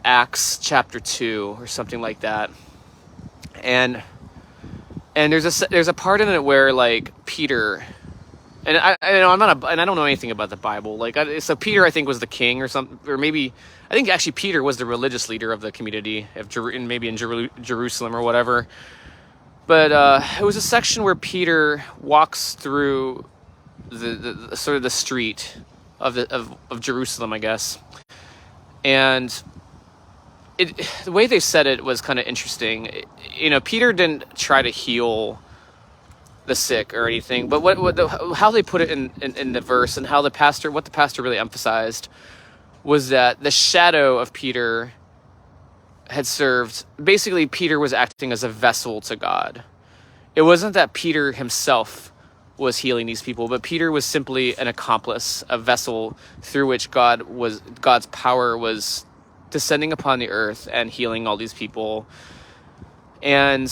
Acts chapter 2 or something like that. And there's a part in it where like Peter, and I don't know anything about the Bible. So Peter, I think, was the king or something, or maybe I think actually Peter was the religious leader of the community of maybe in Jerusalem or whatever. But it was a section where Peter walks through the sort of the street of Jerusalem, I guess, and the way they said it was kind of interesting. Peter didn't try to heal the sick or anything, but how they put it in the verse, and what the pastor really emphasized was that the shadow of Peter had served. Basically, Peter was acting as a vessel to God. It wasn't that Peter himself was healing these people, but Peter was simply an accomplice, a vessel through which God's power was descending upon the earth and healing all these people. And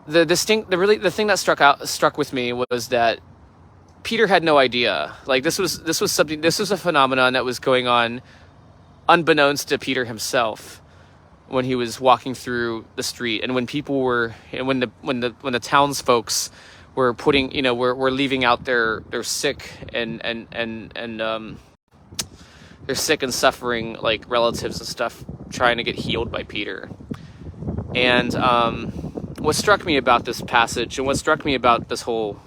the thing that struck with me was that Peter had no idea. Like this was a phenomenon that was going on unbeknownst to Peter himself when he was walking through the street, and when the townsfolks were were leaving out their sick and their sick and suffering like relatives and stuff, trying to get healed by Peter. And what struck me about this passage, and what struck me about this whole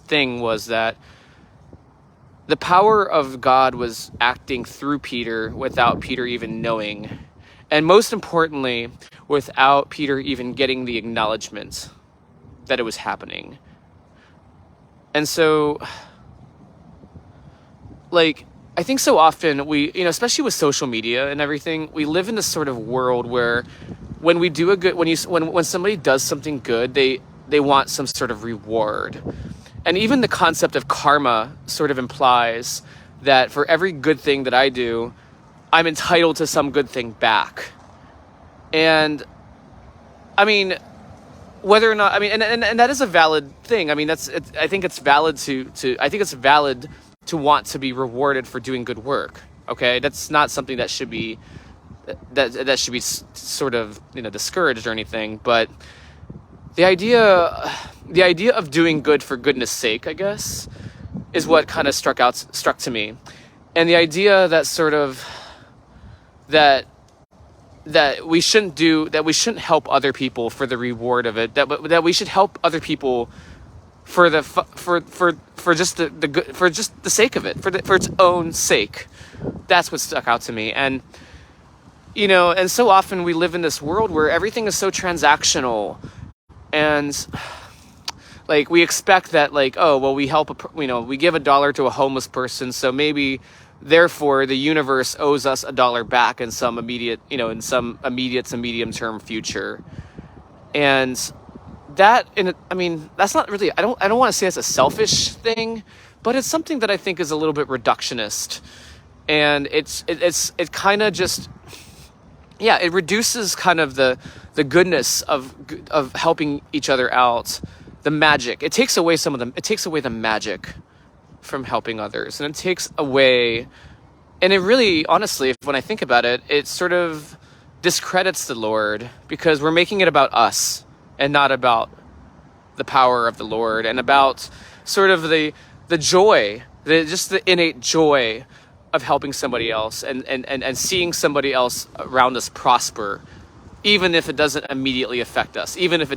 thing, was that the power of God was acting through Peter without Peter even knowing. And most importantly, without Peter even getting the acknowledgement that it was happening. And so, like, I think so often we, especially with social media and everything, we live in this sort of world where when we do when somebody does something good, they want some sort of reward. And even the concept of karma sort of implies that for every good thing that I do, I'm entitled to some good thing back. And I mean, whether or not, and that is a valid thing. I mean, I think it's valid to want to be rewarded for doing good work. Okay, that's not something that should be sort of discouraged or anything. But the idea of doing good for goodness sake, I guess, is what kind of struck to me. And the idea that sort of that we shouldn't help other people for the reward of it, that we should help other people for just the sake of it, for its own sake. That's what stuck out to me. And and so often we live in this world where everything is so transactional, and like we expect that, like, oh well, we help we give $1 to a homeless person, so maybe therefore the universe owes us $1 back in some immediate to medium term future. And that's not really, I don't want to say it's a selfish thing, but it's something that I think is a little bit reductionist. And it kind of just, it reduces kind of the goodness of helping each other out, the magic. It takes away the magic from helping others, and it takes away, and it really, honestly, when I think about it, it sort of discredits the Lord, because we're making it about us and not about the power of the Lord, and about sort of the joy, just the innate joy of helping somebody else and seeing somebody else around us prosper, even if it doesn't immediately affect us, even if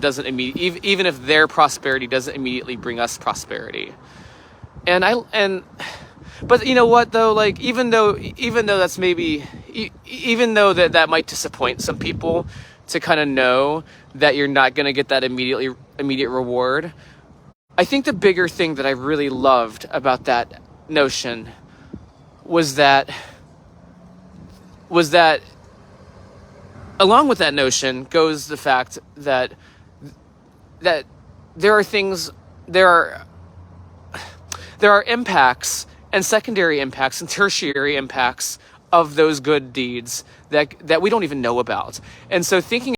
their prosperity doesn't immediately bring us prosperity. But you know what though, like, even though that's maybe, even though that might disappoint some people to kind of know that you're not going to get that immediate reward, I think the bigger thing that I really loved about that notion was that along with that notion goes the fact that there are impacts and secondary impacts and tertiary impacts of those good deeds that we don't even know about. And so thinking